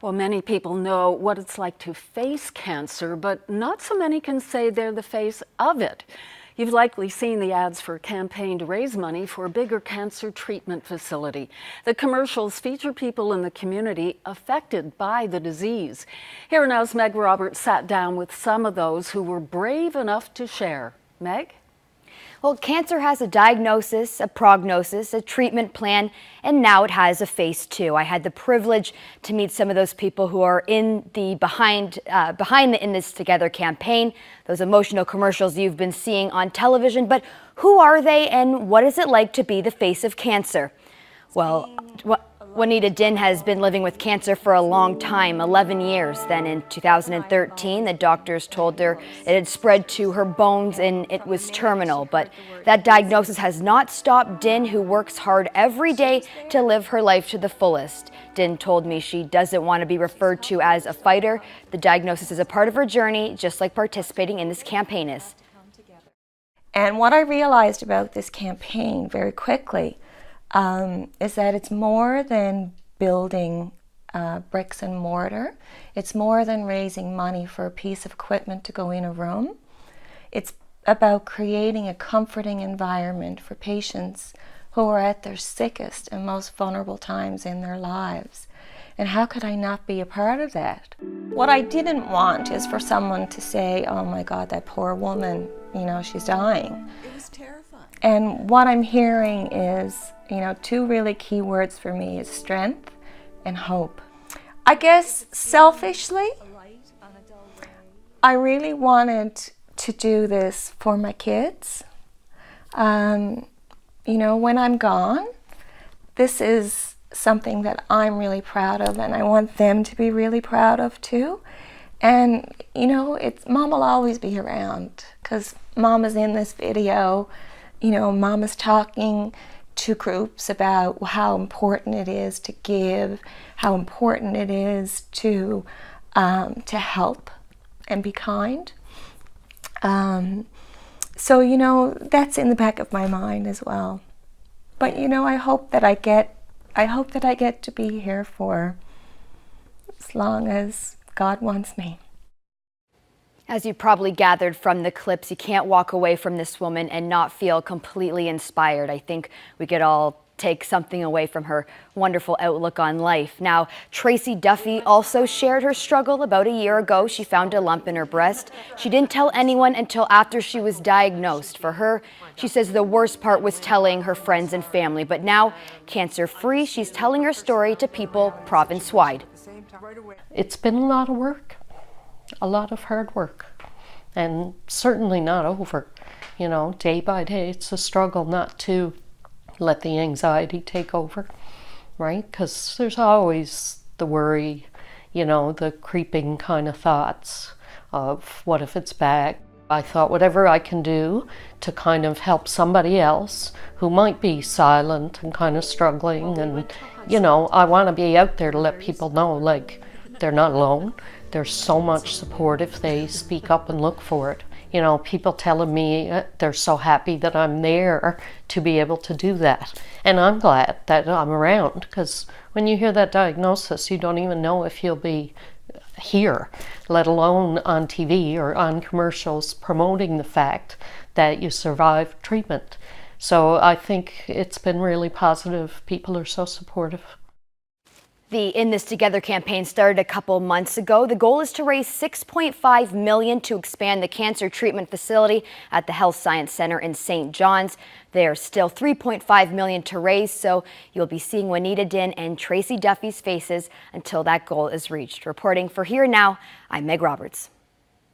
Well, many people know what it's like to face cancer, but not so many can say they're the face of it. You've likely seen the ads for a campaign to raise money for a bigger cancer treatment facility. The commercials feature people in the community affected by the disease. Here now's Meg Roberts sat down with some of those who were brave enough to share. Meg? Well, cancer has a diagnosis, a prognosis, a treatment plan, and now it has a face too. I had the privilege to meet some of those people who are in the behind the In This Together campaign, those emotional commercials you've been seeing on television. But who are they, and what is it like to be the face of cancer? Well, Juanita Din has been living with cancer for a long time, 11 years. Then in 2013, the doctors told her it had spread to her bones and it was terminal. But that diagnosis has not stopped Din, who works hard every day to live her life to the fullest. Din told me she doesn't want to be referred to as a fighter. The diagnosis is a part of her journey, just like participating in this campaign is. And what I realized about this campaign very quickly is that it's more than building bricks and mortar. It's more than raising money for a piece of equipment to go in a room. It's about creating a comforting environment for patients who are at their sickest and most vulnerable times in their lives. And how could I not be a part of that? What I didn't want is for someone to say, oh my God, that poor woman, she's dying. It was terrifying. And what I'm hearing is, two really key words for me is strength and hope. I guess selfishly, I really wanted to do this for my kids. When I'm gone, this is something that I'm really proud of, and I want them to be really proud of too. And Mom will always be around because Mom is in this video. Mom is talking to groups about how important it is to give, how important it is to help and be kind. So that's in the back of my mind as well. But I hope that I get to be here for as long as God wants me. As you probably gathered from the clips, you can't walk away from this woman and not feel completely inspired. I think we could all take something away from her wonderful outlook on life. Now, Tracy Duffy also shared her struggle. About a year ago, she found a lump in her breast. She didn't tell anyone until after she was diagnosed. For her, she says the worst part was telling her friends and family. But now, cancer-free, she's telling her story to people province-wide. It's been a lot of work. A lot of hard work, and certainly not over. Day by day, it's a struggle not to let the anxiety take over, right? Because there's always the worry, the creeping kind of thoughts of what if it's back. I thought whatever I can do to kind of help somebody else who might be silent and kind of struggling, and I want to be out there to let people know, like, they're not alone. There's so much support if they speak up and look for it. People telling me they're so happy that I'm there to be able to do that. And I'm glad that I'm around, because when you hear that diagnosis, you don't even know if you'll be here, let alone on TV or on commercials promoting the fact that you survived treatment. So I think it's been really positive. People are so supportive. The In This Together campaign started a couple months ago. The goal is to raise $6.5 million to expand the cancer treatment facility at the Health Science Center in St. John's. There's still $3.5 million to raise, so you'll be seeing Juanita Din and Tracy Duffy's faces until that goal is reached. Reporting for Here Now, I'm Meg Roberts.